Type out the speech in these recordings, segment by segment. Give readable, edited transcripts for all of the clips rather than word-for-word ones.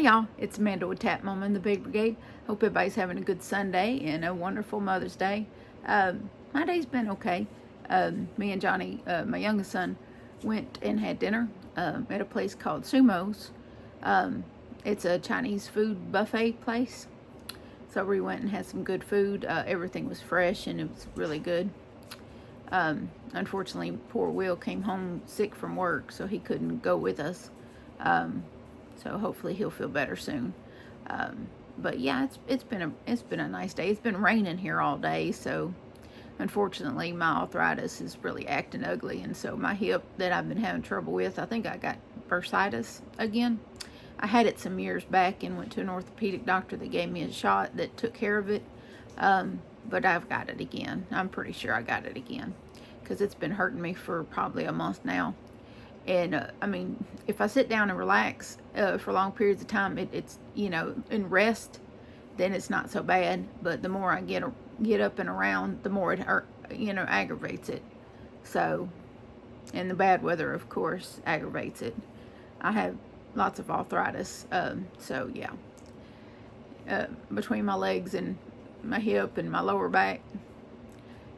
Hey y'all, it's Amanda with Tap Mama and the Big Brigade. Hope everybody's having a good Sunday and a wonderful Mother's Day. My day's been okay. Me and Johnny, my youngest son, went and had dinner at a place called Sumo's. It's a Chinese food buffet place. So we went and had some good food. Everything was fresh and it was really good. Unfortunately, poor Will came home sick from work, so he couldn't go with us. So hopefully he'll feel better soon. But yeah, it's been a nice day. It's been raining here all day, so unfortunately my arthritis is really acting ugly, and so my hip that I've been having trouble with, I think I got bursitis again. I had it some years back and went to an orthopedic doctor that gave me a shot that took care of it. But I've got it again. I'm pretty sure I got it again because it's been hurting me for probably a month now. And I mean, if I sit down and relax for long periods of time, it's in rest, then it's not so bad. But the more I get up and around, the more it aggravates it. So, and the bad weather, of course, aggravates it. I have lots of arthritis, so yeah. Between my legs and my hip and my lower back,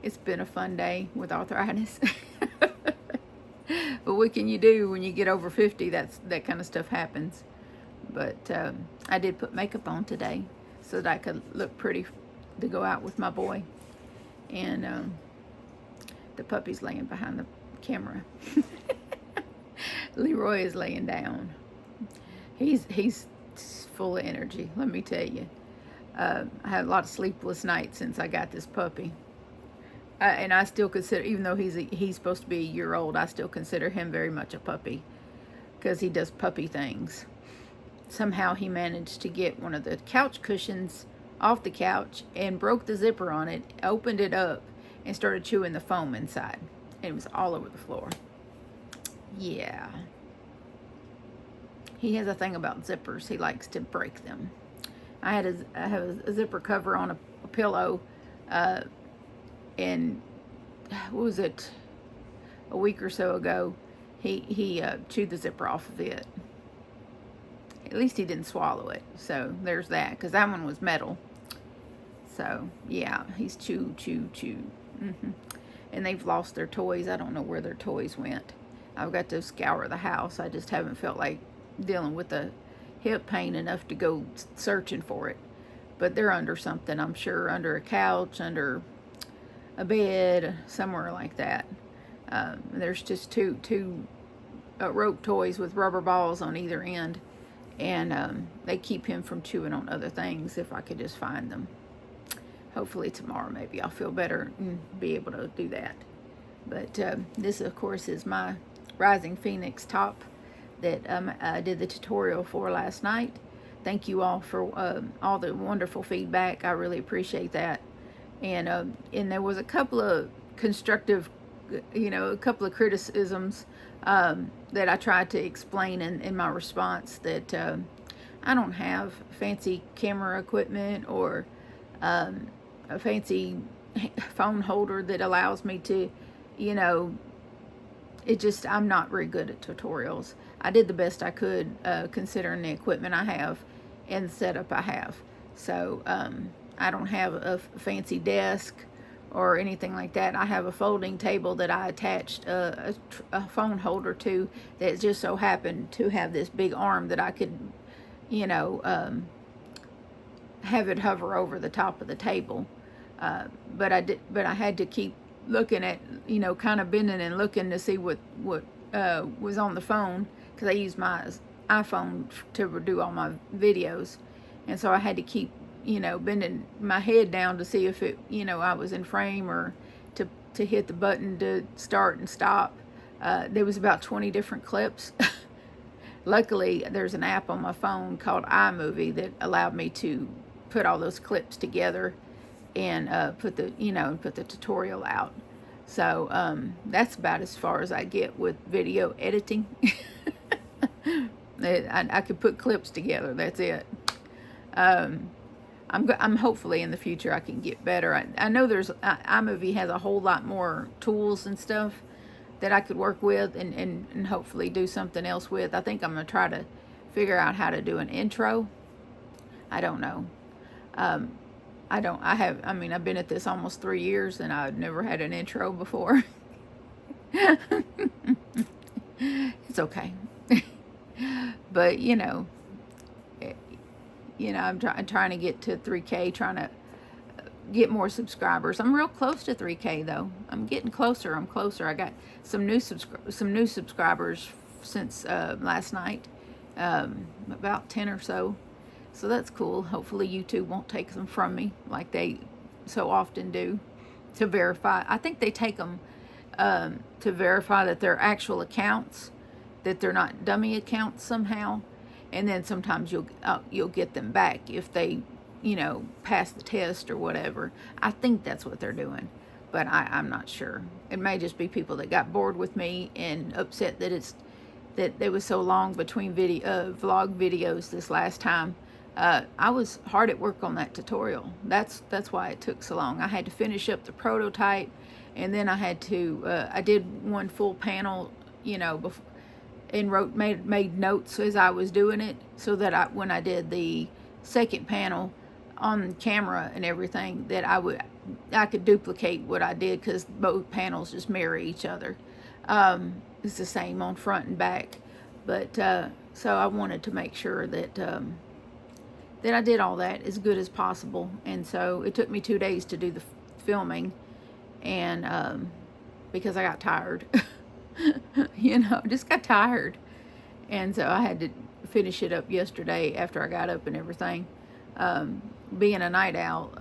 it's been a fun day with arthritis. But what can you do when you get over 50? That kind of stuff happens. But I did put makeup on today so that I could look pretty to go out with my boy. And the puppy's laying behind the camera. Leroy is laying down. He's full of energy, let me tell you. I had a lot of sleepless nights since I got this puppy. And I still consider, even though he's supposed to be a year old, I still consider him very much a puppy because he does puppy things. Somehow he managed to get one of the couch cushions off the couch and broke the zipper on it, opened it up, and started chewing the foam inside. And it was all over the floor. Yeah. He has a thing about zippers. He likes to break them. I have a zipper cover on a pillow, and what was it, a week or so ago, he chewed the zipper off of it. At least he didn't swallow it, so there's that, because that one was metal. So yeah, he's chew. And they've lost their toys. I don't know where their toys went. I've got to scour the house. I just haven't felt like dealing with the hip pain enough to go searching for it. But they're under something, I'm sure, under a couch, under a bed, somewhere like that. There's just two rope toys with rubber balls on either end, and they keep him from chewing on other things. If I could just find them. Hopefully tomorrow maybe I'll feel better and be able to do that. But this, of course, is my Rising Phoenix top that I did the tutorial for last night. Thank you all for all the wonderful feedback. I really appreciate that. And there was a couple of constructive, a couple of criticisms that I tried to explain in my response, that I don't have fancy camera equipment or a fancy phone holder that allows me to, I'm not very good at tutorials. I did the best I could considering the equipment I have and the setup I have. So I don't have a fancy desk or anything like that. I have a folding table that I attached a phone holder to that just so happened to have this big arm that I could, have it hover over the top of the table. But I had to keep looking at, kind of bending and looking to see what was on the phone, because I use my iPhone to do all my videos, and so I had to keep bending my head down to see if it I was in frame, or to hit the button to start and stop. There was about 20 different clips. Luckily there's an app on my phone called iMovie that allowed me to put all those clips together and put the tutorial out. So that's about as far as I get with video editing. I could put clips together, that's it. I'm hopefully in the future I can get better. I know iMovie has a whole lot more tools and stuff that I could work with and hopefully do something else with. I think I'm going to try to figure out how to do an intro. I don't know. I mean, I've been at this almost 3 years and I've never had an intro before. It's okay. But, I'm trying to get to 3K, trying to get more subscribers. I'm real close to 3K though. I'm getting closer. I'm closer. I got some new subscribers since last night, about 10 or so. So that's cool. Hopefully YouTube won't take them from me like they so often do to verify. I think they take them to verify that they're actual accounts, that they're not dummy accounts somehow. And then sometimes you'll get them back if they, pass the test or whatever. I think that's what they're doing, but I'm not sure. It may just be people that got bored with me and upset that it was so long between vlog videos this last time. I was hard at work on that tutorial. That's why it took so long. I had to finish up the prototype, and then I had to I did one full panel, and made notes as I was doing it, so that when I did the second panel on camera and everything, that I could duplicate what I did, because both panels just mirror each other. It's the same on front and back, but so I wanted to make sure that that I did all that as good as possible. And so it took me 2 days to do the filming, and because I got tired. Just got tired. And so I had to finish it up yesterday after I got up and everything. Being a night owl,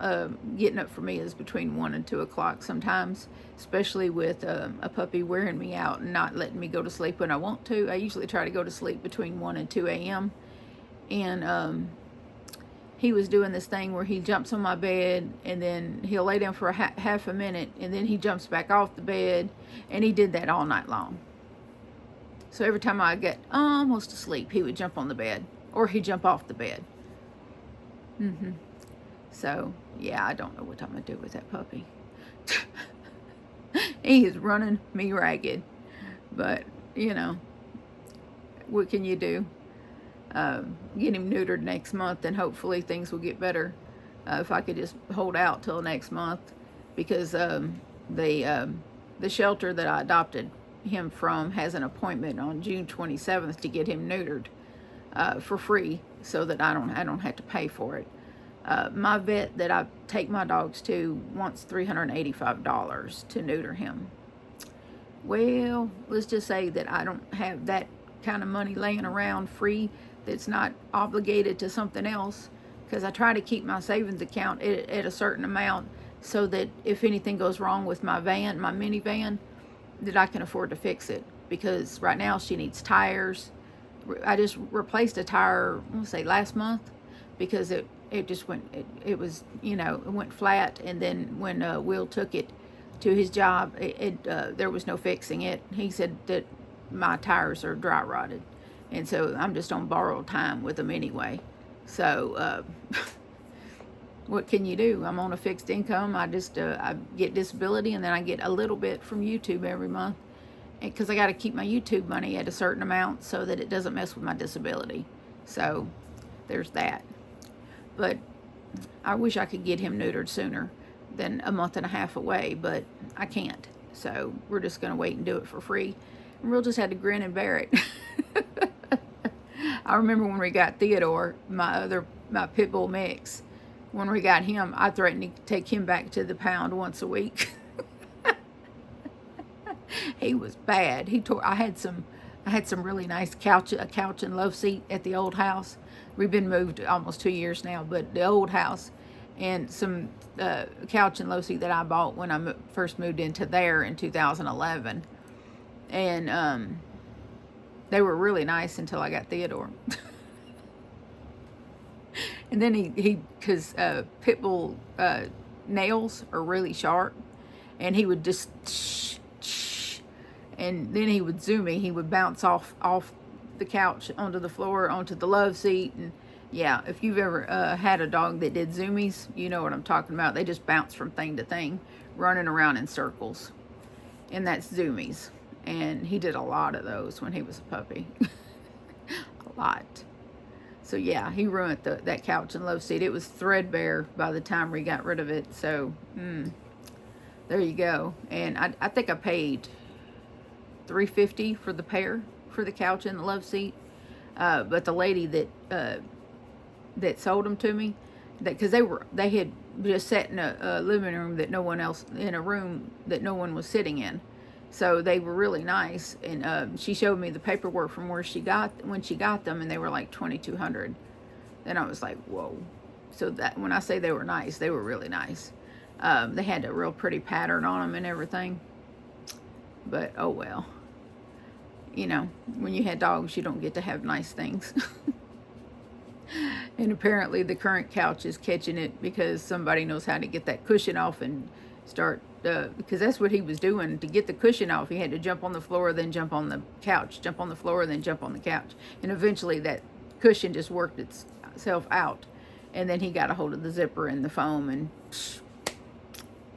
getting up for me is between 1 and 2 o'clock sometimes, especially with a puppy wearing me out and not letting me go to sleep when I want to. I usually try to go to sleep between 1 and 2 a.m. And he was doing this thing where he jumps on my bed, and then he'll lay down for half a minute, and then he jumps back off the bed, and he did that all night long. So every time I get almost asleep, he would jump on the bed, or he'd jump off the bed. So, yeah, I don't know what I'm going to do with that puppy. He is running me ragged. But, what can you do? Get him neutered next month, and hopefully things will get better. If I could just hold out till next month, because the shelter that I adopted him from has an appointment on June 27th to get him neutered for free, so that I don't have to pay for it. My vet that I take my dogs to wants $385 to neuter him. Well, let's just say that I don't have that kind of money laying around free that's not obligated to something else, because I try to keep my savings account at a certain amount, so that if anything goes wrong with my minivan, that I can afford to fix it. Because right now she needs tires. I just replaced a tire, I want to say last month, because it just went, it went flat. And then when Will took it to his job, there was no fixing it. He said that my tires are dry rotted, and so I'm just on borrowed time with them anyway. So what can you do? I'm on a fixed income. I get disability, and then I get a little bit from YouTube every month, because I got to keep my YouTube money at a certain amount so that it doesn't mess with my disability. So there's that. But I wish I could get him neutered sooner than a month and a half away, but I can't. So we're just going to wait and do it for free. And we'll just have to grin and bear it. I remember when we got Theodore, my pit bull mix, when we got him, I threatened to take him back to the pound once a week. He was bad. I had some really nice couch and love seat at the old house. We've been moved almost 2 years now, but the old house, and some couch and love seat that I bought when I first moved into there in 2011. And they were really nice until I got Theodore. And then because pit bull nails are really sharp, and he would just and then he would zoom me. He would bounce off the couch onto the floor, onto the love seat. And yeah, if you've ever had a dog that did zoomies, you know what I'm talking about. They just bounce from thing to thing, running around in circles. And that's zoomies. And he did a lot of those when he was a puppy. A lot. So yeah, he ruined that couch and love seat. It was threadbare by the time we got rid of it. So there you go. And I think I paid $350 for the pair for the couch and the love seat. But the lady that sold them to me, because they had just sat in a living room that no one else, in a room that no one was sitting in. So they were really nice, and she showed me the paperwork from when she got them, and they were like $2,200. Then I was like, whoa. So that, when I say they were nice, they were really nice. They had a real pretty pattern on them and everything. But oh well. You know, when you had dogs, you don't get to have nice things. And apparently the current couch is catching it because somebody knows how to get that cushion off and start, because that's what he was doing. To get the cushion off, he had to jump on the floor, then jump on the couch, jump on the floor, then jump on the couch. And eventually that cushion just worked itself out. And then he got a hold of the zipper and the foam, and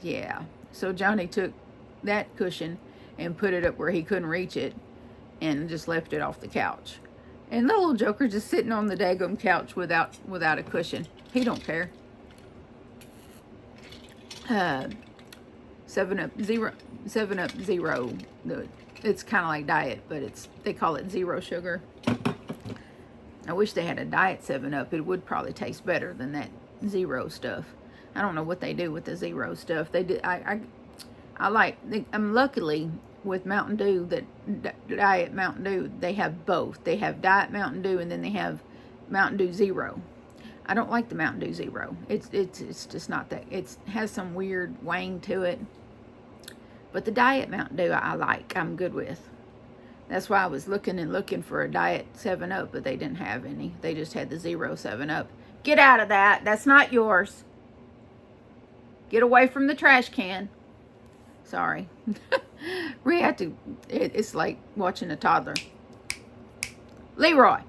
yeah. So Johnny took that cushion and put it up where he couldn't reach it and just left it off the couch. And the little joker just sitting on the daggum couch without a cushion. He don't care. 7-Up Zero. It's kind of like diet, but they call it zero sugar. I wish they had a diet 7-Up. It would probably taste better than that zero stuff. I don't know what they do with the zero stuff. They do. I'm luckily with Mountain Dew, that Diet Mountain Dew, they have both. They have Diet Mountain Dew, and then they have Mountain Dew Zero. I don't like the Mountain Dew Zero. It's just not that. It has some weird wang to it. But the Diet Mountain Dew I like. I'm good with. That's why I was looking for a Diet 7-Up, but they didn't have any. They just had the Zero 7-Up. Get out of that. That's not yours. Get away from the trash can. Sorry. It's like watching a toddler. Leroy.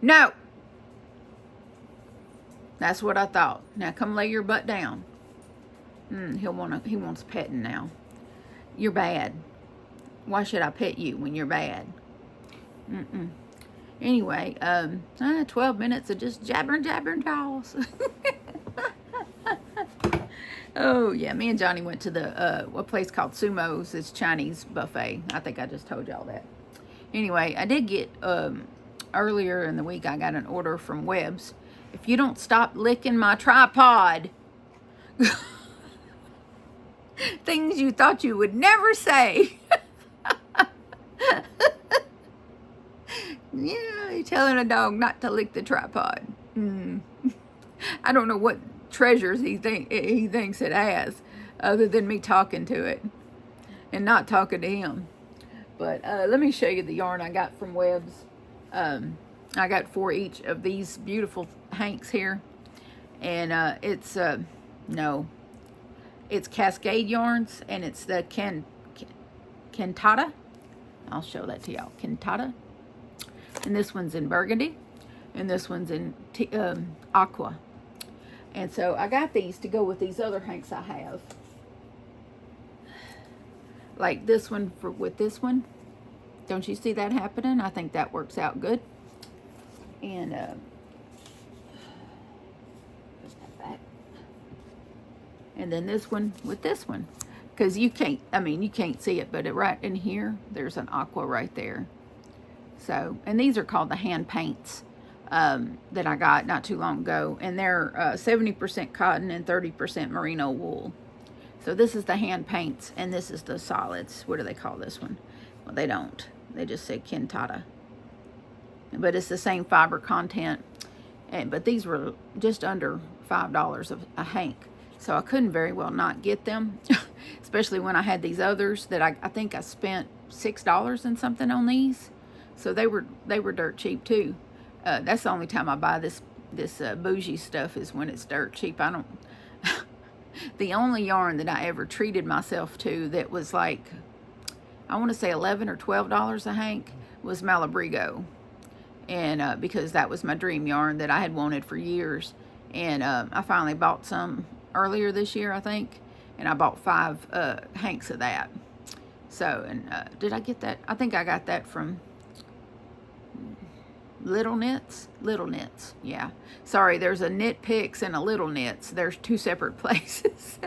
No. That's what I thought. Now come lay your butt down. He wants petting now. You're bad. Why should I pet you when you're bad? Anyway, 12 minutes of just jabbering jaws. Oh, yeah, me and Johnny went to a place called Sumo's. It's Chinese buffet. I think I just told y'all that. Anyway, I did get, earlier in the week, I got an order from Webb's. If you don't stop licking my tripod, things you thought you would never say. Yeah, you're telling a dog not to lick the tripod. I don't know what treasures he thinks it has, other than me talking to it and not talking to him. But let me show you the yarn I got from Webb's. I got 4 each of these beautiful hanks here, and it's Cascade yarns, and it's the Cantata. I'll show that to y'all. Cantata, and this one's in burgundy, and this one's in aqua. And so I got these to go with these other hanks I have. Like this one with this one. Don't you see that happening? I think that works out good. And and then this one with this one. Because you can't see it, but right in here, there's an aqua right there. So, and these are called the hand paints. That I got not too long ago, and they're 70% cotton and 30% merino wool. So this is the hand paints, and this is the solids. What do they call this one? Well, they don't. They just say Cantata. But it's the same fiber content. But these were just under $5 a hank. So I couldn't very well not get them, especially when I had these others that I think I spent $6 and something on these. So they were dirt cheap too. That's the only time I buy this bougie stuff, is when it's dirt cheap. I don't. The only yarn that I ever treated myself to that was like, I want to say $11 or $12 a hank, was Malabrigo, and because that was my dream yarn that I had wanted for years, and I finally bought some earlier this year, I think, and I bought 5 hanks of that. So, and did I get that? I think I got that from Little Knits, yeah. Sorry, there's a Knit Picks and a Little Knits. There's two separate places.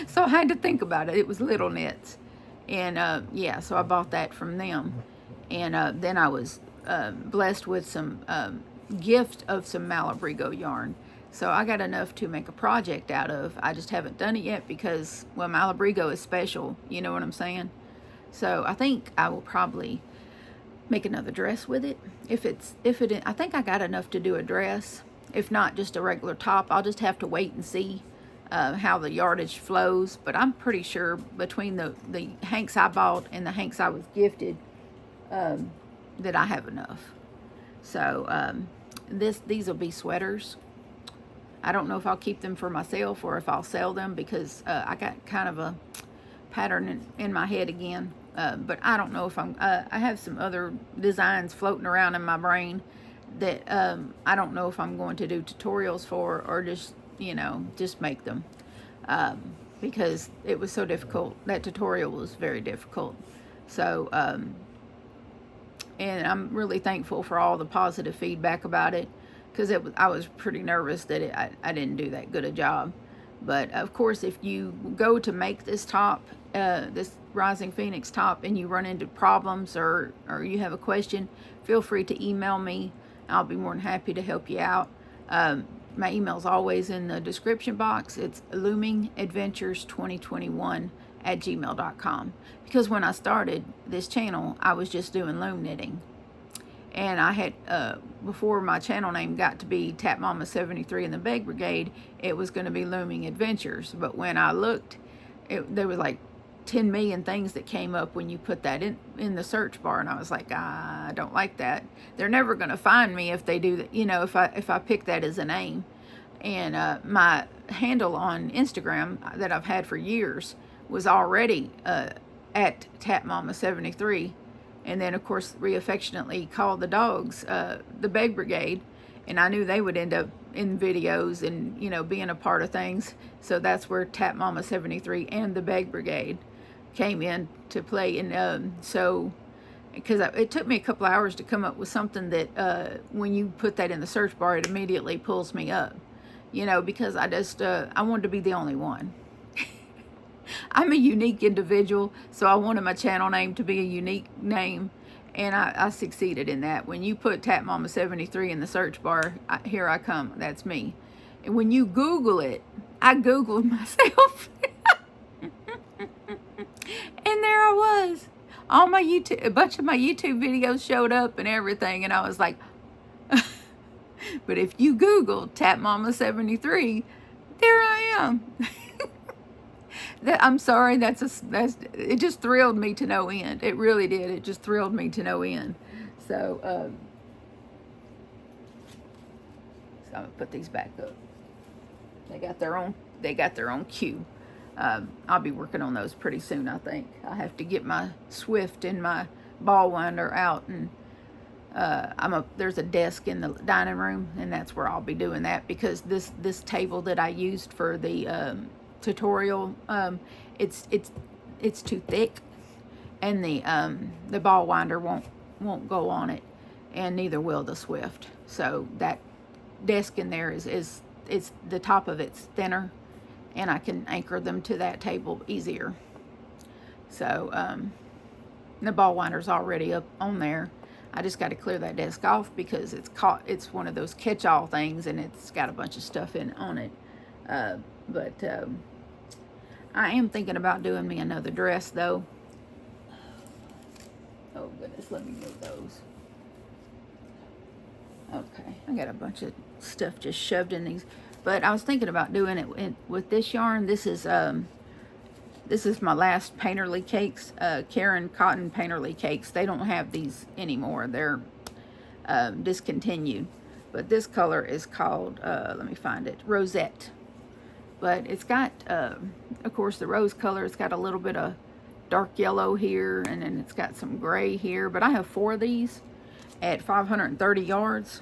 So I had to think about it. It was Little Knits. And yeah, so I bought that from them. And then I was blessed with some gift of some Malabrigo yarn. So I got enough to make a project out of. I just haven't done it yet because, well, Malabrigo is special. You know what I'm saying? So I think I will probably make another dress with it. I think I got enough to do a dress. If not just a regular top, I'll just have to wait and see how the yardage flows. But I'm pretty sure between the hanks I bought and the hanks I was gifted, that I have enough. So these will be sweaters. I don't know if I'll keep them for myself or if I'll sell them, because I got kind of a pattern in my head again. But I don't know if I have some other designs floating around in my brain that I don't know if I'm going to do tutorials for, or just, just make them. Because it was so difficult. That tutorial was very difficult. So, and I'm really thankful for all the positive feedback about it, because I was pretty nervous that I didn't do that good a job. But of course, if you go to make this top, this Rising Phoenix top, and you run into problems or you have a question, feel free to email me. I'll be more than happy to help you out. My email's always in the description box. It's loomingadventures2021@gmail.com. Because when I started this channel, I was just doing loom knitting. And I had, before my channel name got to be Tap Mama 73 in the Beg Brigade, it was going to be Looming Adventures. But when I looked, there was like 10 million things that came up when you put that in the search bar. And I was like, I don't like that. They're never going to find me if they do that, if I pick that as a name. And my handle on Instagram that I've had for years was already at Tap Mama 73. And then, of course, we affectionately called the dogs the Beg Brigade. And I knew they would end up in videos and, being a part of things. So that's where Tap Mama 73 and the Beg Brigade came in to play. And so, because it took me a couple hours to come up with something that when you put that in the search bar, it immediately pulls me up. Because I just, I wanted to be the only one. I'm a unique individual, so I wanted my channel name to be a unique name, and I succeeded in that. When you put Tap Mama 73 in the search bar, here I come. That's me. And when you Google it, I Googled myself, and there I was. All my a bunch of my YouTube videos showed up and everything, and I was like, but if you Google Tap Mama 73, there I am. I'm sorry, it just thrilled me to no end. It really did. It just thrilled me to no end. So, I'm gonna put these back up. They got their own cue. I'll be working on those pretty soon, I think. I have to get my Swift and my ball winder out, and there's a desk in the dining room, and that's where I'll be doing that, because this table that I used for the tutorial, it's too thick, and the ball winder won't go on it, and neither will the Swift. So that desk in there is the top of it's thinner, and I can anchor them to that table easier. So the ball winder's already up on there. I just got to clear that desk off because it's one of those catch-all things, and it's got a bunch of stuff on it. But I am thinking about doing me another dress, though. Oh, goodness, let me move those. Okay, I got a bunch of stuff just shoved in these. But I was thinking about doing it with this yarn. This is my last Painterly Cakes, Karen Cotton Painterly Cakes. They don't have these anymore. They're discontinued. But this color is called, let me find it, Rosette. But it's got, of course, the rose color. It's got a little bit of dark yellow here, and then it's got some gray here. But I have 4 of these at 530 yards.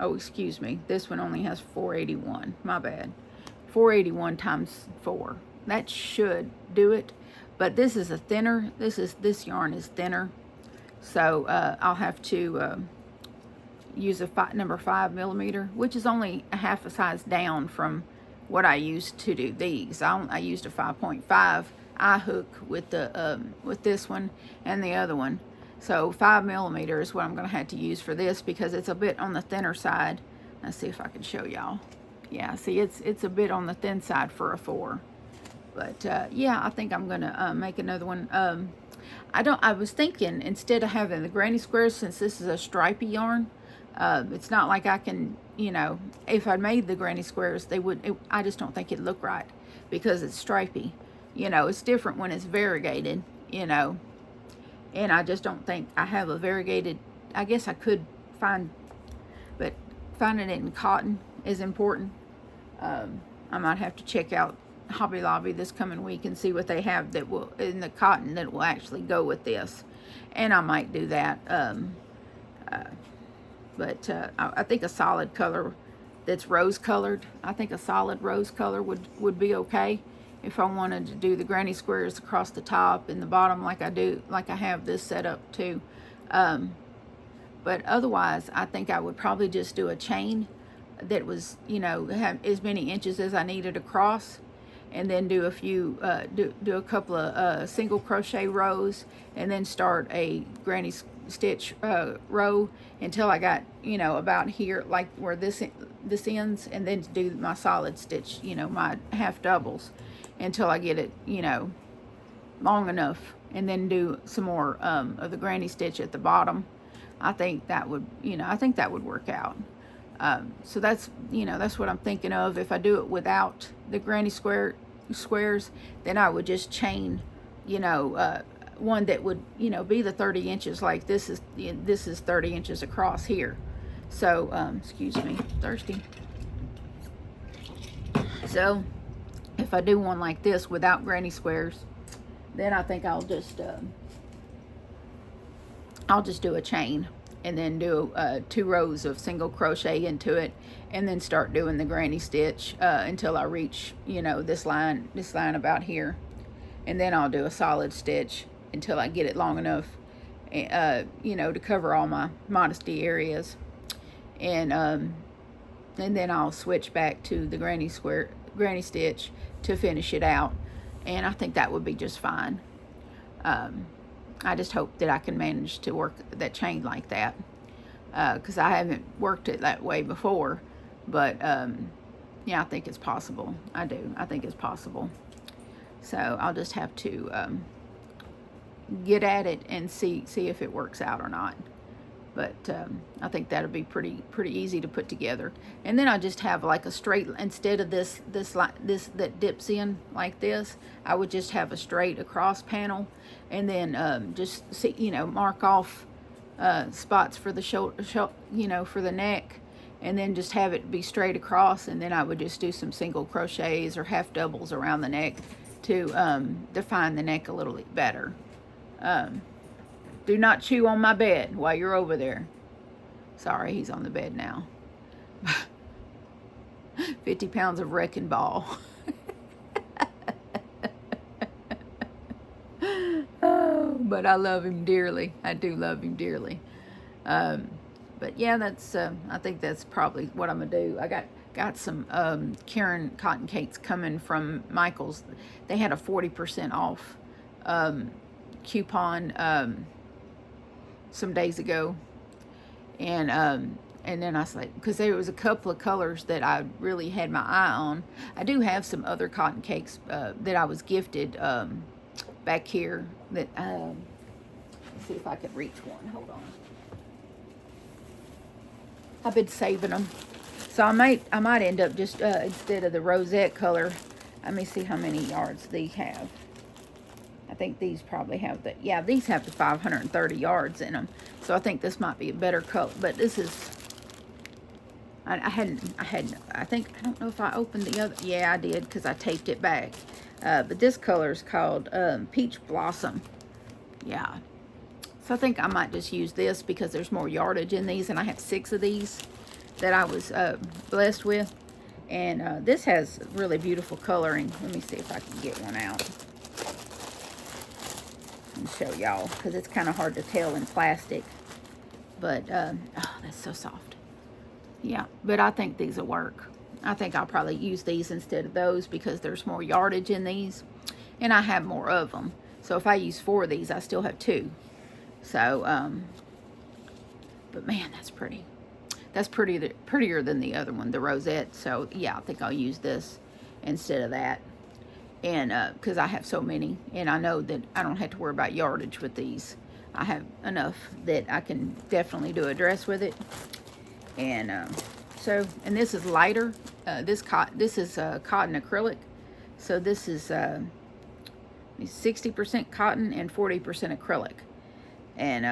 Oh, excuse me. This one only has 481. My bad. 481 times 4. That should do it. But this is a thinner. This yarn is thinner. So I'll have to use a number 5mm, which is only a half a size down from what I used to do these. I used a 5.5 eye hook with the with this one and the other one. So 5mm is what I'm going to have to use for this because it's a bit on the thinner side. Let's see if I can show y'all. Yeah, see, it's a bit on the thin side for a 4. But yeah, I think I'm gonna make another one. I was thinking, instead of having the granny squares, since this is a stripy yarn, it's not like I can, you know, if I made the granny squares, I just don't think it'd look right because it's stripy. You know, it's different when it's variegated, you know, and I just don't think I have a variegated. I guess I could find, but finding it in cotton is important. I might have to check out Hobby Lobby this coming week and see what they have that will in the cotton that will actually go with this, and I might do that. But I think a solid color that's rose colored, I think a solid rose color would be okay if I wanted to do the granny squares across the top and the bottom like I have this set up too. But otherwise, I think I would probably just do a chain that was, you know, have as many inches as I needed across, and then do a few, do a couple of single crochet rows, and then start a granny stitch row until I got, you know, about here, like where this ends, and then do my solid stitch, you know, my half doubles until I get it, you know, long enough, and then do some more of the granny stitch at the bottom. I think that would, you know, I think that would work out. So that's, you know, that's what I'm thinking of. If I do it without the granny squares, then I would just chain, you know, one that would, you know, be the 30 inches, like this is 30 inches across here. So, excuse me, thirsty. So if I do one like this without granny squares, then I think I'll just do a chain, and then do 2 rows of single crochet into it, and then start doing the granny stitch until I reach, you know, this line about here, and then I'll do a solid stitch until I get it long enough, you know, to cover all my modesty areas, and then I'll switch back to the granny stitch to finish it out, and I think that would be just fine. I just hope that I can manage to work that chain like that, because I haven't worked it that way before, but yeah, I think it's possible. I think it's possible. So I'll just have to get at it and see if it works out or not. But I think that'll be pretty easy to put together. And then I just have like a straight, instead of this that dips in like this, I would just have a straight across panel, and then just see, you know, mark off spots for the shoulder, you know, for the neck, and then just have it be straight across, and then I would just do some single crochets or half doubles around the neck to define the neck a little bit better. Do not chew on my bed while you're over there. Sorry, he's on the bed now. 50 pounds of wrecking ball. Oh, but I love him dearly. I do love him dearly. But yeah, that's I think that's probably what I'm gonna do. I got some Karen cotton cakes coming from Michael's. They had a 40% off coupon some days ago, and then I was like, because there was a couple of colors that I really had my eye on. I do have some other cotton cakes that I was gifted back here that let's see if I can reach one. Hold on. I've been saving them, so I might end up just instead of the rosette color. Let me see how many yards these have. I think these probably have the, yeah, these have the 530 yards in them. So I think this might be a better color. But this is, I don't know if I opened the other. Yeah, I did, because I taped it back. But this color is called Peach Blossom. Yeah. So I think I might just use this because there's more yardage in these. And I have 6 of these that I was blessed with. And this has really beautiful coloring. Let me see if I can get one out and show y'all, because it's kind of hard to tell in plastic. But that's so soft. Yeah, but I think these will work. I think I'll probably use these instead of those because there's more yardage in these, and I have more of them. So if I use 4 of these, I still have 2. So, but man, that's pretty. That's prettier than the other one, the rosette. So yeah, I think I'll use this instead of that. And because I have so many, and I know that I don't have to worry about yardage with these. I have enough that I can definitely do a dress with it. And so, and this is lighter. This is cotton acrylic. So this is 60% cotton and 40% acrylic. And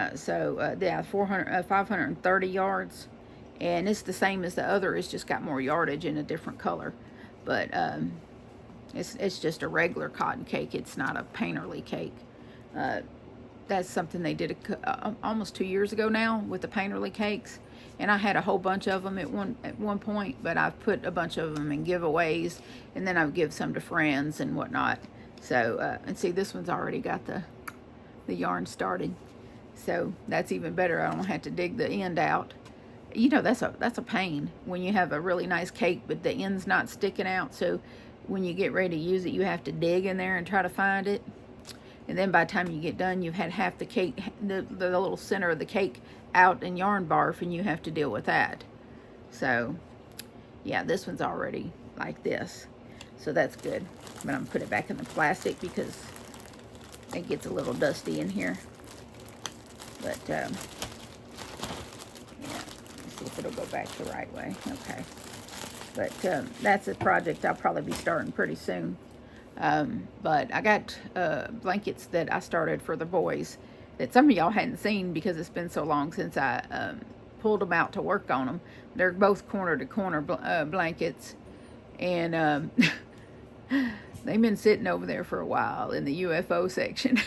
yeah, 530 yards. And it's the same as the other. It's just got more yardage in a different color. But it's just a regular cotton cake. It's not a painterly cake. That's something they did almost 2 years ago now with the painterly cakes. And I had a whole bunch of them at one point, but I've put a bunch of them in giveaways, and then I would give some to friends and whatnot. So, and see, this one's already got the yarn started. So that's even better. I don't have to dig the end out. You know, that's a pain when you have a really nice cake, but the end's not sticking out. So when you get ready to use it, you have to dig in there and try to find it. And then by the time you get done, you've had half the cake, the little center of the cake out in yarn barf, and you have to deal with that. So, yeah, this one's already like this. So that's good. But I'm going to put it back in the plastic because it gets a little dusty in here. But, yeah, let's see if it'll go back the right way. Okay. But that's a project I'll probably be starting pretty soon. But I got blankets that I started for the boys that some of y'all hadn't seen because it's been so long since I pulled them out to work on them. They're both corner-to-corner blankets, and they've been sitting over there for a while in the UFO section,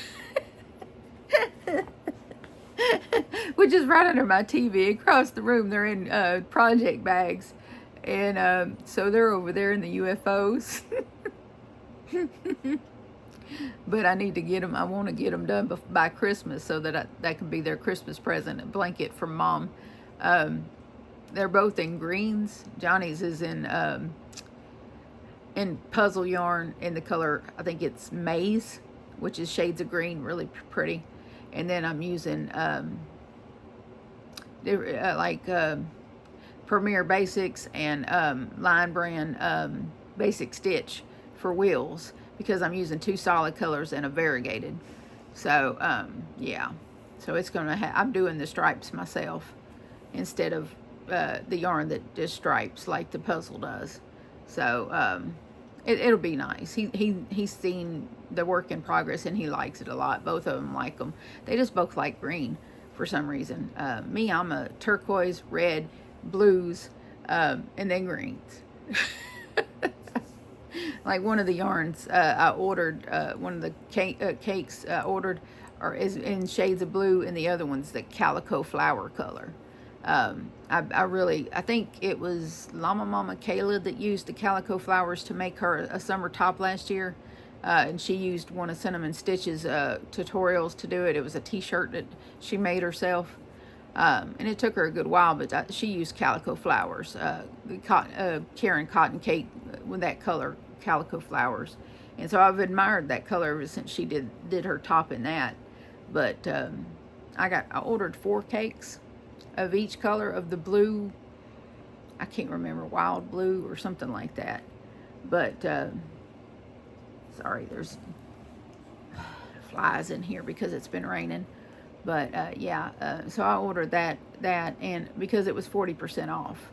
which is right under my TV. Across the room, they're in project bags, and so they're over there in the UFOs. But I need to get them. I want to get them done by Christmas so that that can be their Christmas present, a blanket from Mom. They're both in greens. Johnny's is in puzzle yarn in the color, I think it's maize, which is shades of green, really pretty. And then I'm using Premier Basics and Line Brand Basic Stitch for wheels, because I'm using 2 solid colors and a variegated. So yeah, so it's gonna I'm doing the stripes myself instead of the yarn that just stripes like the puzzle does. So it'll be nice. He's seen the work in progress and he likes it a lot. Both of them like them. They just both like green for some reason. Me, I'm a turquoise, red, blues, and then greens. Like one of the yarns I ordered, one of the cakes I ordered is in shades of blue, and the other one's the calico flower color. I think it was Llama Mama Kayla that used the calico flowers to make her a summer top last year. And she used one of Cinnamon Stitch's tutorials to do it. It was a t-shirt that she made herself. And it took her a good while, but she used calico flowers. Karen Cotton Cake with that color, calico flowers. And so I've admired that color ever since she did her top in that. But I ordered 4 cakes of each color of the blue. I can't remember, wild blue or something like that. But sorry, there's flies in here because it's been raining. But yeah, so I ordered that, and because it was 40% off,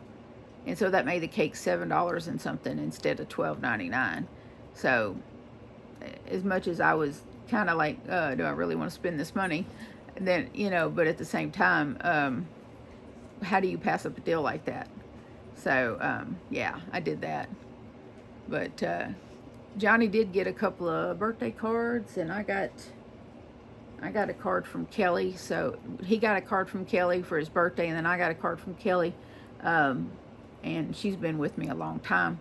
and so that made the cake $7 and something instead of $12.99. So as much as I was kind of like, do I really want to spend this money? And then, you know, but at the same time, how do you pass up a deal like that? So yeah, I did that. But Johnny did get a couple of birthday cards, and I got a card from Kelly. So he got a card from Kelly for his birthday, and then I got a card from Kelly, and she's been with me a long time.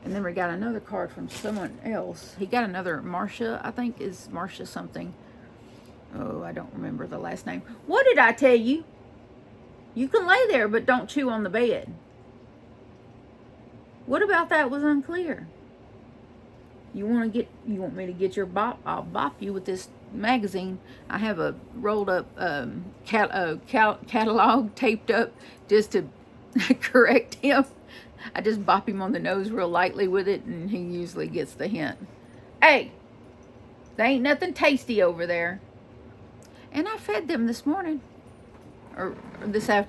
And then we got another card from someone else. He got another, Marcia, I think is Marcia something. Oh, I don't remember the last name. What did I tell you? You can lay there, but don't chew on the bed. What about that was unclear? You want me to get your bop? I'll bop you with this magazine. I have a rolled up catalog taped up just to correct him. I just bop him on the nose real lightly with it, and he usually gets the hint. Hey, there ain't nothing tasty over there. And I fed them this morning, or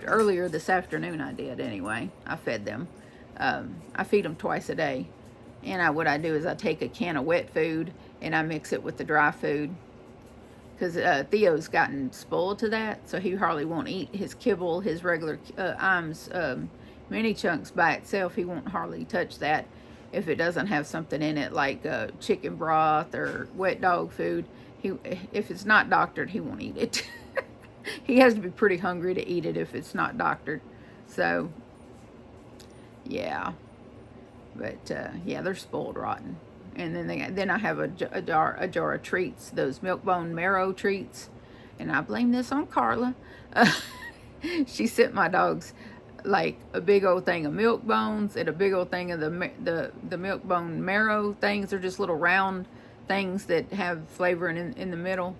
earlier this afternoon. I did anyway. I fed them. I feed them twice a day, and what I do is I take a can of wet food and I mix it with the dry food, because Theo's gotten spoiled to that, so he hardly won't eat his kibble, his regular Iams mini chunks by itself. He won't hardly touch that if it doesn't have something in it like chicken broth or wet dog food. If it's not doctored, he won't eat it. He has to be pretty hungry to eat it if it's not doctored. So, yeah. But, yeah, they're spoiled rotten. And then I have a jar of treats, those milk bone marrow treats. And I blame this on Carla. She sent my dogs like a big old thing of milk bones and a big old thing of the milk bone marrow things. They're just little round things that have flavor in the middle.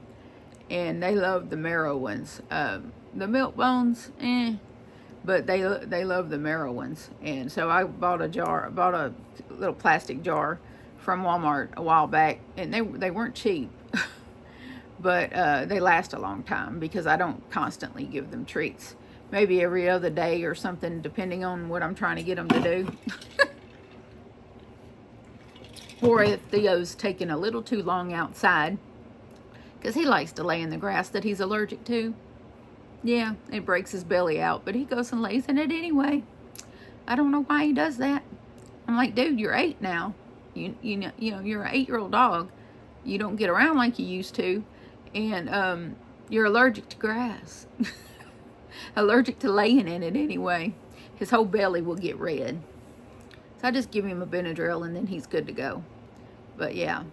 And they love the marrow ones. The milk bones, but they love the marrow ones. And so I bought a little plastic jar from Walmart a while back, and they weren't cheap, but they last a long time because I don't constantly give them treats. Maybe every other day or something, depending on what I'm trying to get them to do. Or if Theo's taking a little too long outside, because he likes to lay in the grass that he's allergic to. Yeah, it breaks his belly out, but he goes and lays in it anyway. I don't know why he does that. I'm like, dude, you're 8 now. You know, you're an 8-year-old dog. You don't get around like you used to, and you're allergic to grass. Allergic to laying in it anyway. His whole belly will get red. So I just give him a Benadryl and then he's good to go. But yeah,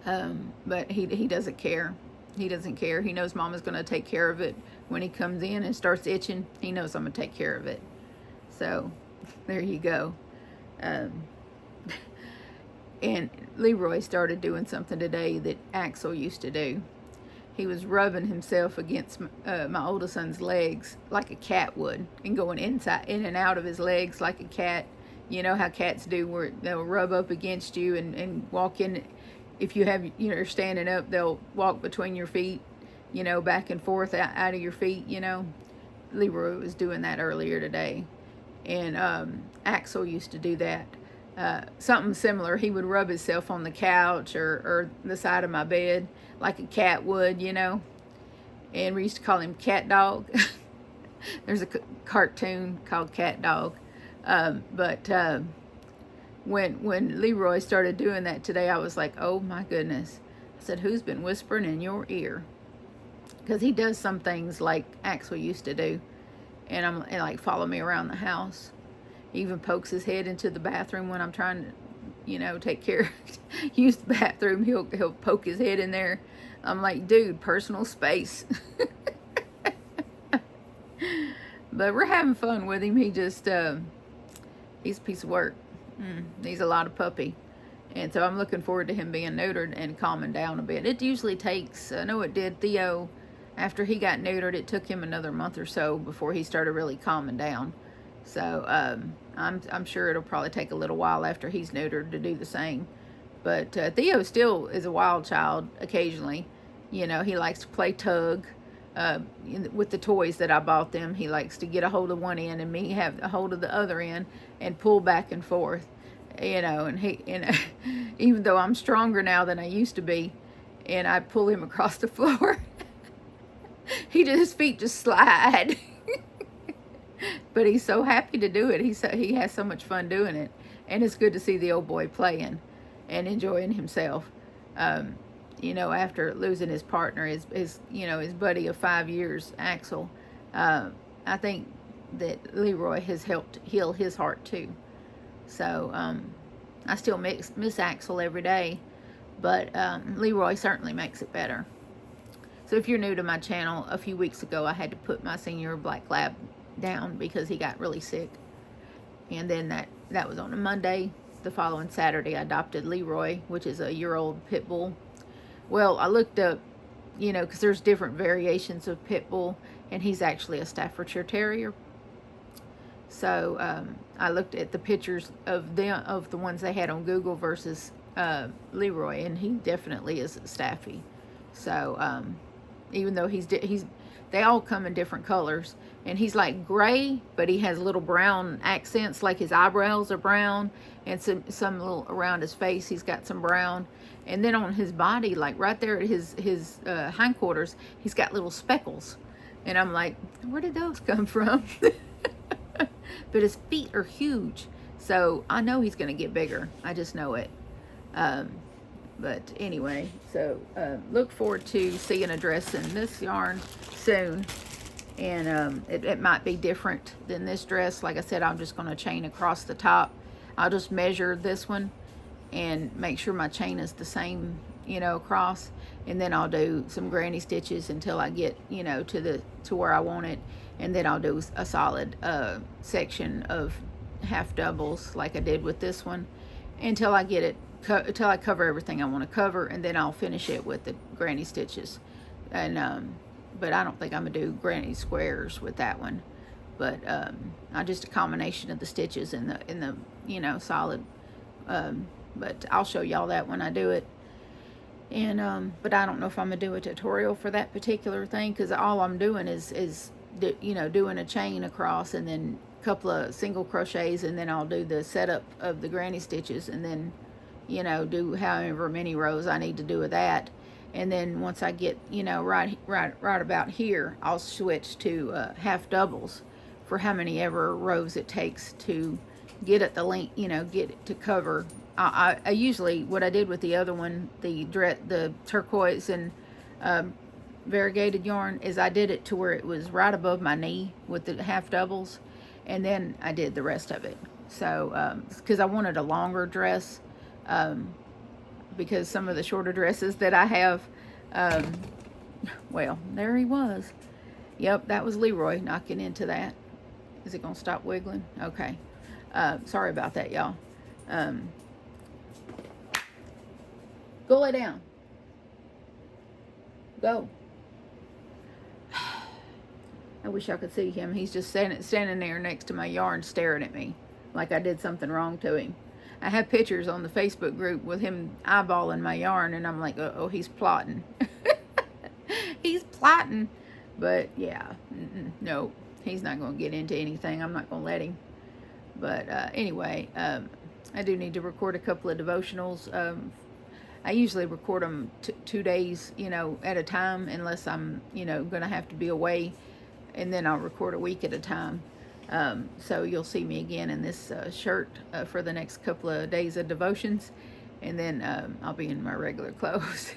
but he doesn't care. He doesn't care. He knows Mama's going to take care of it. When he comes in and starts itching, he knows I'm going to take care of it. So there you go. And Leroy started doing something today that Axel used to do. He was rubbing himself against my oldest son's legs like a cat would, and going in and out of his legs like a cat. You know how cats do, where they'll rub up against you and walk in. If you have, you're standing up, they'll walk between your feet, back and forth out of your feet, Leroy was doing that earlier today. And Axel used to do that. Something similar. He would rub himself on the couch or the side of my bed like a cat would, And we used to call him Cat Dog. There's a cartoon called Cat Dog. But when Leroy started doing that today, I was like, oh my goodness. I said, who's been whispering in your ear? Because he does some things like Axel used to do. And like follow me around the house. He even pokes his head into the bathroom when I'm trying to, take care, use the bathroom. He'll poke his head in there. I'm like, dude, personal space. But we're having fun with him. He just, he's a piece of work. He's a lot of puppy. And so I'm looking forward to him being neutered and calming down a bit. It usually takes, I know it did Theo, after he got neutered, it took him another month or so before he started really calming down. So I'm sure it'll probably take a little while after he's neutered to do the same. But Theo still is a wild child occasionally. He likes to play tug with the toys that I bought them. He likes to get a hold of one end and me have a hold of the other end and pull back and forth. And even though I'm stronger now than I used to be, and I pull him across the floor, his feet just slide. But he's so happy to do it. He has so much fun doing it. And it's good to see the old boy playing and enjoying himself. After losing his partner, his buddy of 5 years, Axel, I think that Leroy has helped heal his heart too. So I still miss Axel every day, but Leroy certainly makes it better. So if you're new to my channel, a few weeks ago I had to put my senior black lab down because he got really sick. And then that was on a Monday. The following Saturday I adopted Leroy, which is a year-old pit bull. Well, I looked up, you know, because there's different variations of pit bull, and he's actually a Staffordshire Terrier. So I looked at the pictures of the ones they had on Google versus Leroy, and he definitely is Staffy. So even though they all come in different colors, and he's like gray, but he has little brown accents, like his eyebrows are brown, and some little around his face he's got some brown, and then on his body, like right there at his hindquarters, he's got little speckles, and I'm like, where did those come from? But his feet are huge, so I know he's gonna get bigger. I just know it. But anyway, so look forward to seeing a dress in this yarn soon. And it might be different than this dress. Like I said, I'm just going to chain across the top. I'll just measure this one and make sure my chain is the same, you know, across. And then I'll do some granny stitches until I get, you know, to where I want it. And then I'll do a solid section of half doubles like I did with this one until I get it, until I cover everything I want to cover, and then I'll finish it with the granny stitches. And but I don't think I'm gonna do granny squares with that one. But I just a combination of the stitches in the you know, solid. But I'll show y'all that when I do it. And but I don't know if I'm gonna do a tutorial for that particular thing, because all I'm doing is you know, doing a chain across and then a couple of single crochets, and then I'll do the setup of the granny stitches, and then, you know, do however many rows I need to do with that. And then once I get, you know, right about here, I'll switch to half doubles for how many ever rows it takes to get at the length, you know, get it to cover. I usually, what I did with the other one, the turquoise and variegated yarn, is I did it to where it was right above my knee with the half doubles, and then I did the rest of it. So because I wanted a longer dress, because some of the shorter dresses that I have, well, there he was. Yep, that was Leroy knocking into that. Is it gonna stop wiggling? Okay. Sorry about that, y'all. Go lay down. Go. I wish I could see him. He's just standing there next to my yarn staring at me like I did something wrong to him. I have pictures on the Facebook group with him eyeballing my yarn, and I'm like, oh, he's plotting. He's plotting. But yeah, no, he's not going to get into anything. I'm not going to let him. But anyway, I do need to record a couple of devotionals. I usually record them 2 days, you know, at a time, unless I'm, you know, going to have to be away, and then I'll record a week at a time. So you'll see me again in this shirt for the next couple of days of devotions, and then I'll be in my regular clothes.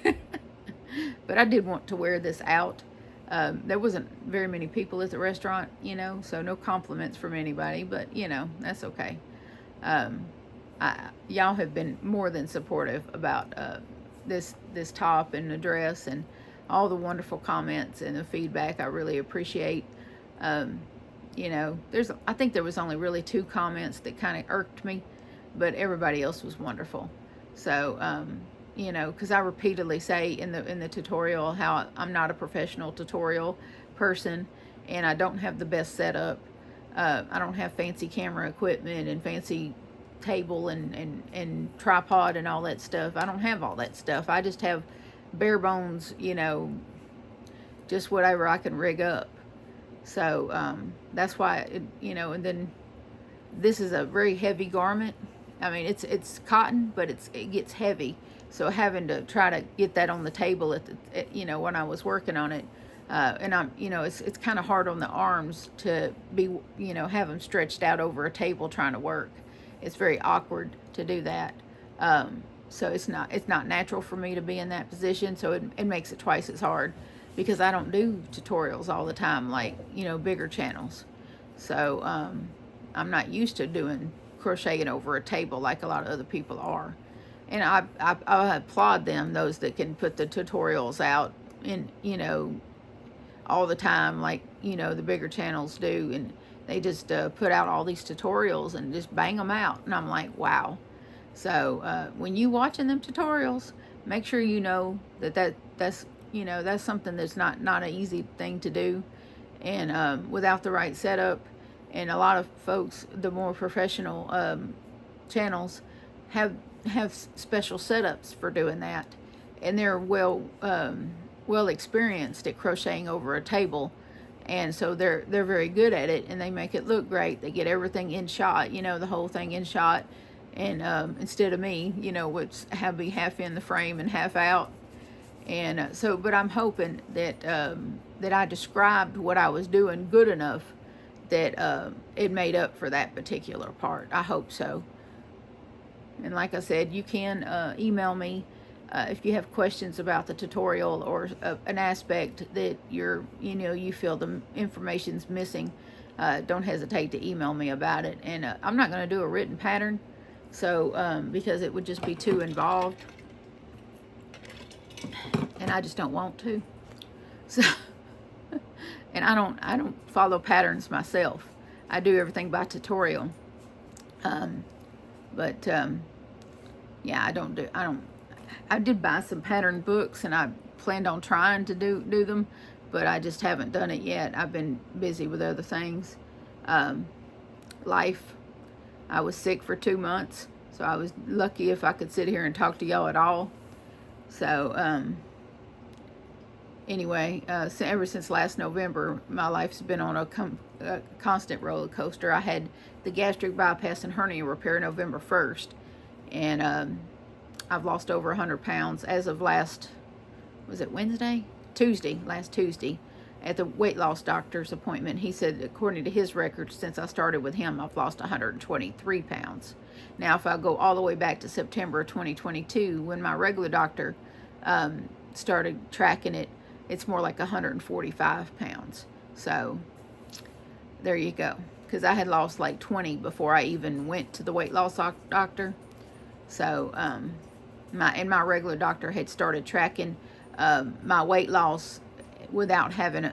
But I did want to wear this out. There wasn't very many people at the restaurant, you know, so no compliments from anybody, but, you know, that's okay. Y'all have been more than supportive about this top and the dress, and all the wonderful comments and the feedback. I really appreciate. You know, I think there was only really 2 comments that kind of irked me, but everybody else was wonderful. So, you know, because I repeatedly say in the tutorial how I'm not a professional tutorial person, and I don't have the best setup. I don't have fancy camera equipment and fancy table and tripod and all that stuff. I don't have all that stuff. I just have bare bones, you know, just whatever I can rig up. So that's why, you know, and then this is a very heavy garment. I mean, it's cotton, but it gets heavy. So having to try to get that on the table you know, when I was working on it, and I'm, you know, it's kind of hard on the arms to be, you know, have them stretched out over a table trying to work. It's very awkward to do that. So it's not natural for me to be in that position. So it makes it twice as hard, because I don't do tutorials all the time, like, you know, bigger channels. So I'm not used to doing crocheting over a table like a lot of other people are. And I applaud them, those that can put the tutorials out in, all the time, like, the bigger channels do. And they just put out all these tutorials and just bang them out. And I'm like, wow. So when you watching them tutorials, make sure you know that's that's something that's not an easy thing to do, and without the right setup. And a lot of folks, the more professional channels, have special setups for doing that, and they're well experienced at crocheting over a table, and so they're very good at it, and they make it look great. They get everything in shot, the whole thing in shot, and instead of me, which be half in the frame and half out. And so, but I'm hoping that that I described what I was doing good enough that it made up for that particular part. I hope so. And like I said, you can email me if you have questions about the tutorial, or an aspect that you feel the information's missing. Don't hesitate to email me about it. And I'm not going to do a written pattern, so because it would just be too involved, and I just don't want to. So, and I don't follow patterns myself. I do everything by tutorial. But yeah, I did buy some pattern books, and I planned on trying to do them, but I just haven't done it yet. I've been busy with other things. Life. I was sick for 2 months, so I was lucky if I could sit here and talk to y'all at all. So anyway, so ever since last November, my life's been on a constant roller coaster. I had the gastric bypass and hernia repair November 1st, and I've lost over 100 pounds as of last Tuesday, at the weight loss doctor's appointment. He said, according to his records, since I started with him, I've lost 123 pounds. Now, if I go all the way back to September 2022, when my regular doctor started tracking it, it's more like 145 pounds. So there you go. Because I had lost like 20 before I even went to the weight loss doctor. So my regular doctor had started tracking my weight loss without having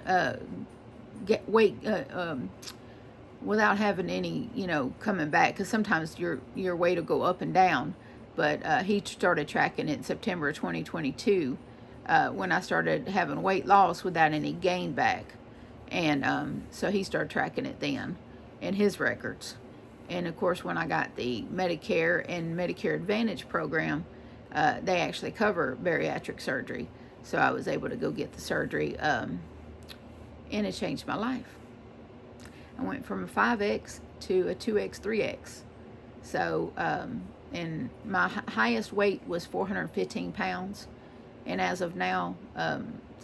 without having any coming back, because sometimes your weight will go up and down. But he started tracking it in September 2022 when I started having weight loss without any gain back. And so he started tracking it then in his records. And of course, when I got the Medicare and Medicare Advantage program, they actually cover bariatric surgery. So I was able to go get the surgery, and it changed my life. I went from a 5X to a 2X, 3X. So, and my highest weight was 415 pounds. And as of now,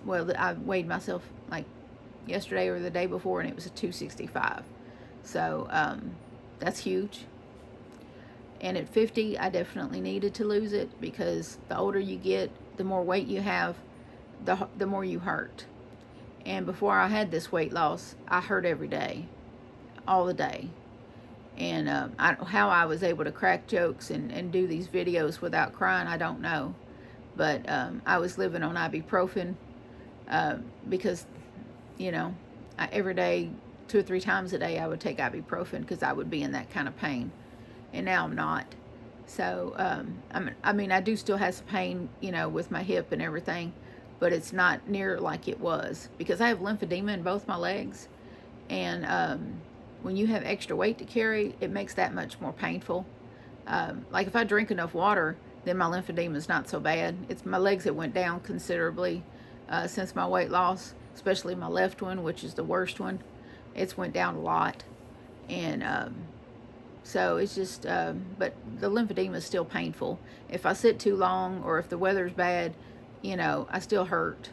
well, I weighed myself like yesterday or the day before, and it was a 265. So that's huge. And at 50, I definitely needed to lose it, because the older you get, the more weight you have, the more you hurt. And before I had this weight loss, I hurt every day, all the day. And how I was able to crack jokes and do these videos without crying, I don't know. But I was living on ibuprofen because, every day, 2 or 3 times a day, I would take ibuprofen because I would be in that kind of pain. And now I'm not. So, I do still have some pain, with my hip and everything, but it's not near like it was, because I have lymphadema in both my legs. And when you have extra weight to carry, it makes that much more painful. Like if I drink enough water, then my lymphedema is not so bad. It's my legs that went down considerably since my weight loss, especially my left one, which is the worst one. It's went down a lot. And so it's just, but the lymphedema is still painful. If I sit too long, or if the weather's bad, I still hurt.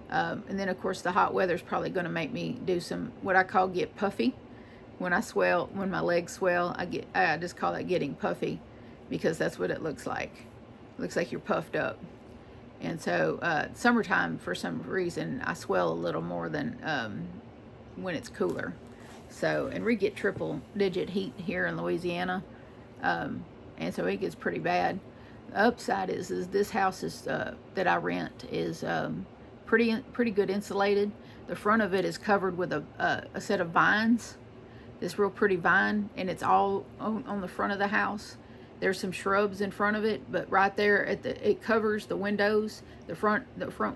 And then of course the hot weather is probably going to make me do some, what I call get puffy. When I swell, when my legs swell, I just call that getting puffy, because that's what it looks like. It looks like you're puffed up. And so summertime, for some reason, I swell a little more than when it's cooler. So, and we get triple digit heat here in Louisiana. And so it gets pretty bad. The upside is this house is that I rent is pretty good insulated. The front of it is covered with a set of vines, this real pretty vine, and it's all on the front of the house. There's some shrubs in front of it, but right there it covers the windows, the front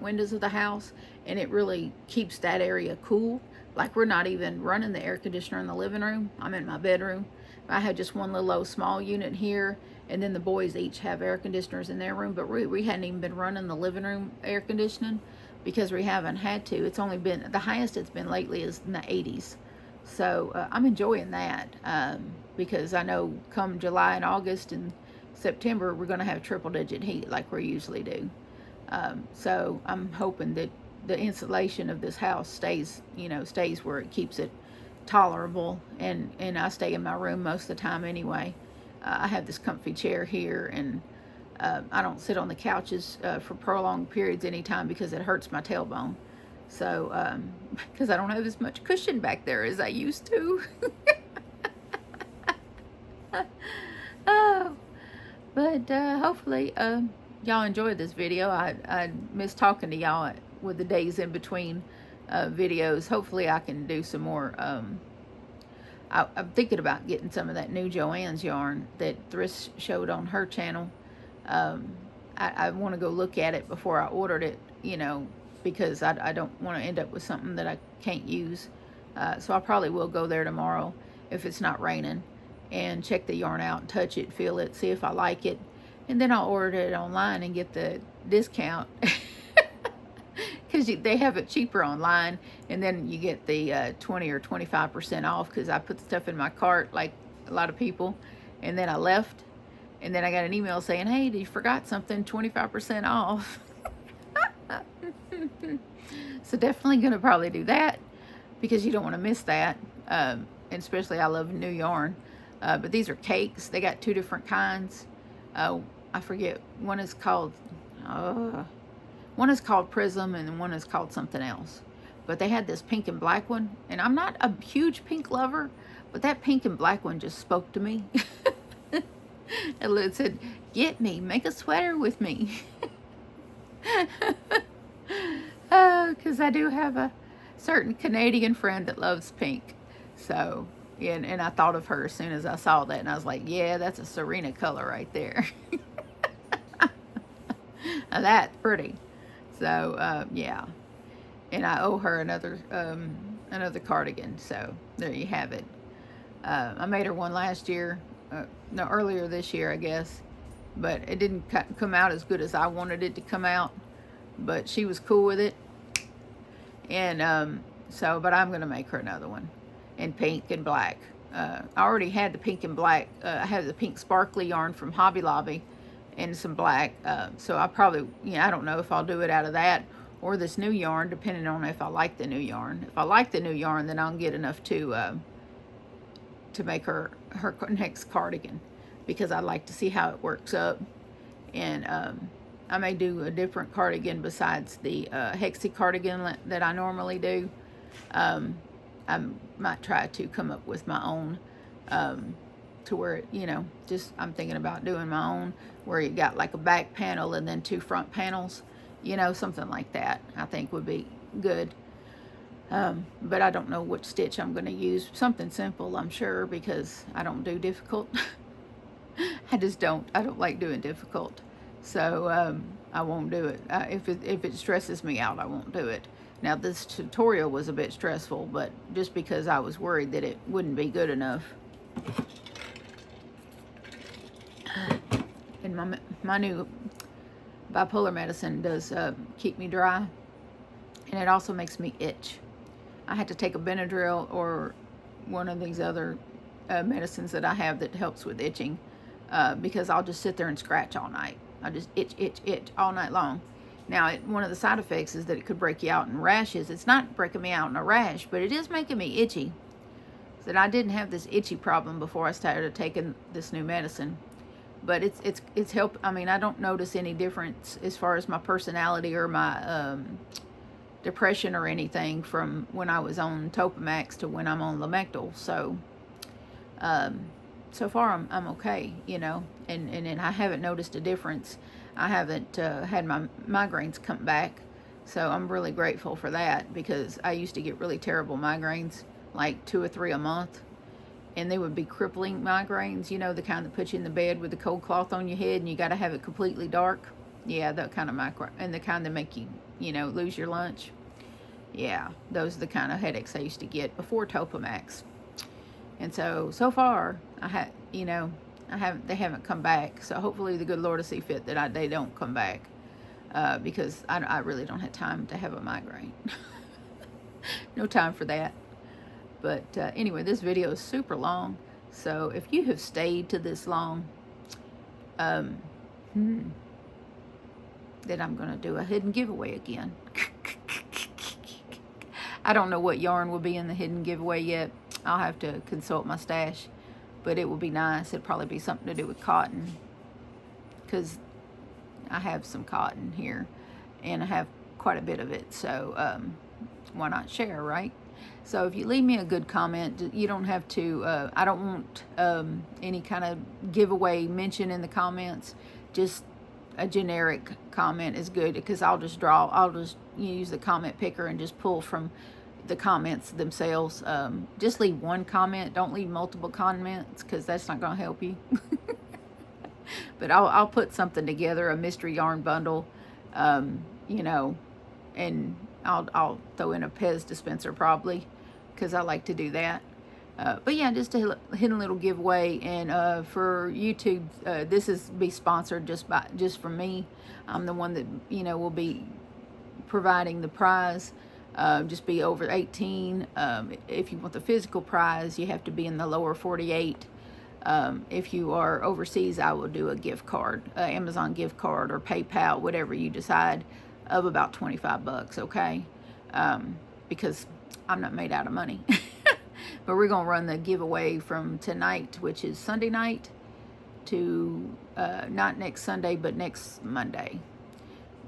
windows of the house, and it really keeps that area cool. Like, we're not even running the air conditioner in the living room. I'm in my bedroom. I have just one little old small unit here, and then the boys each have air conditioners in their room, but we hadn't even been running the living room air conditioning because we haven't had to. It's only been, the highest it's been lately is in the 80s. So I'm enjoying that because I know come July and August and September, we're going to have triple digit heat like we usually do. So I'm hoping that the insulation of this house stays where it keeps it tolerable, and I stay in my room most of the time anyway. I have this comfy chair here, and I don't sit on the couches for prolonged periods anytime because it hurts my tailbone. So, because I don't have as much cushion back there as I used to. Oh, but hopefully y'all enjoyed this video. I miss talking to y'all with the days in between videos. Hopefully I can do some more. I'm thinking about getting some of that new Joann's yarn that Thriss showed on her channel. I want to go look at it before I ordered it, because I don't want to end up with something that I can't use. So I probably will go there tomorrow if it's not raining and check the yarn out and touch it, feel it, see if I like it. And then I'll order it online and get the discount because they have it cheaper online, and then you get the 20 or 25% off because I put stuff in my cart like a lot of people, and then I left, and then I got an email saying, hey, you forgot something, 25% off. So definitely going to probably do that because you don't want to miss that, and especially I love new yarn. But these are cakes. They got two different kinds. I forget, one is called Prism and one is called something else. But they had this pink and black one, and I'm not a huge pink lover, but that pink and black one just spoke to me. It said, get me, make a sweater with me. Because I do have a certain Canadian friend that loves pink. So, and I thought of her as soon as I saw that, and I was like, yeah, that's a Serena color right there. Now that's pretty. So, yeah. And I owe her another cardigan. So, there you have it. I made her one last year. No, earlier this year, I guess. But it didn't come out as good as I wanted it to come out. But she was cool with it. And but I'm going to make her another one in pink and black. I already had the pink and black. I have the pink sparkly yarn from Hobby Lobby and some black. So I probably, I don't know if I'll do it out of that or this new yarn, depending on if I like the new yarn. If I like the new yarn, then I'll get enough to make her next cardigan, because I like to see how it works up. And I may do a different cardigan besides the hexie cardigan that I normally do. I might try to come up with my own to where, just I'm thinking about doing my own where you got like a back panel and then two front panels, something like that I think would be good. But I don't know which stitch I'm going to use. Something simple, I'm sure, because I don't do difficult. I don't like doing difficult. So I won't do it. If it stresses me out, I won't do it. Now this tutorial was a bit stressful, but just because I was worried that it wouldn't be good enough. And my new bipolar medicine does keep me dry, and it also makes me itch. I had to take a Benadryl or one of these other medicines that I have that helps with itching, because I'll just sit there and scratch all night. I just itch all night long. Now, one of the side effects is that it could break you out in rashes. It's not breaking me out in a rash, but it is making me itchy. So that I didn't have this itchy problem before I started taking this new medicine. But it's helped. I mean, I don't notice any difference as far as my personality or my depression or anything from when I was on Topamax to when I'm on Lamictal. So, so far I'm okay, and I haven't noticed a difference. I haven't had my migraines come back, So I'm really grateful for that, because I used to get really terrible migraines, like 2 or 3 a month. And they would be crippling migraines, you know, the kind that put you in the bed with the cold cloth on your head and you got to have it completely dark. Yeah, that kind of migraine. And the kind that make you, you know, lose your lunch. Yeah, those are the kind of headaches I used to get before Topamax. And so far, they haven't come back. So hopefully the good Lord will see fit that they don't come back. Because I really don't have time to have a migraine. No time for that. But anyway, this video is super long. So if you have stayed to this long, then I'm going to do a hidden giveaway again. I don't know what yarn will be in the hidden giveaway yet. I'll have to consult my stash. But it will be nice. It'll probably be something to do with cotton, because I have some cotton here, and I have quite a bit of it. So why not share, right? So if you leave me a good comment, you don't have to, I don't want any kind of giveaway mention in the comments. Just a generic comment is good, because I'll just use the comment picker and just pull from the comments themselves. Just leave one comment. Don't leave multiple comments, because that's not going to help you. But I'll put something together, a mystery yarn bundle, you know, and I'll throw in a Pez dispenser probably, because I like to do that. But yeah, just a hidden little giveaway. And for YouTube, this is be sponsored just from me. I'm the one that, you know, will be providing the prize. Just be over 18. If you want the physical prize, you have to be in the lower 48. If you are overseas, I will do a gift card, Amazon gift card or PayPal, whatever you decide, of about $25, okay? Because I'm not made out of money. But we're going to run the giveaway from tonight, which is Sunday night, to not next Sunday, but next Monday.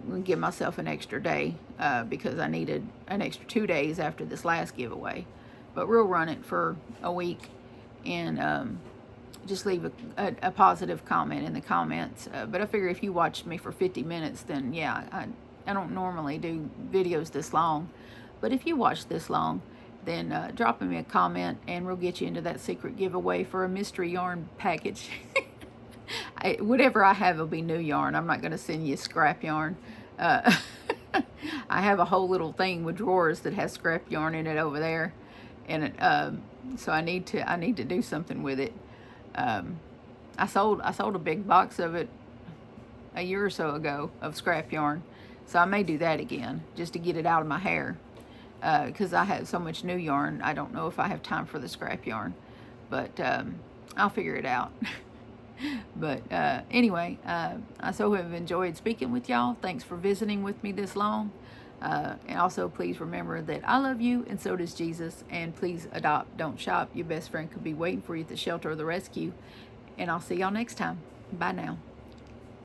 I'm going to give myself an extra day because I needed an extra 2 days after this last giveaway. But we'll run it for a week, and just leave a positive comment in the comments. But I figure if you watched me for 50 minutes, then yeah, I don't normally do videos this long. But if you watch this long, then drop me a comment, and we'll get you into that secret giveaway for a mystery yarn package. Whatever I have will be new yarn. I'm not going to send you scrap yarn. I have a whole little thing with drawers that has scrap yarn in it over there, and so I need to do something with it. I sold a big box of it a year or so ago of scrap yarn, so I may do that again just to get it out of my hair, because I have so much new yarn. I don't know if I have time for the scrap yarn, but I'll figure it out. But anyway, I so have enjoyed speaking with y'all. Thanks for visiting with me this long. And also, please remember that I love you, and so does Jesus. And please adopt, don't shop. Your best friend could be waiting for you at the shelter or the rescue. And I'll see y'all next time. Bye now.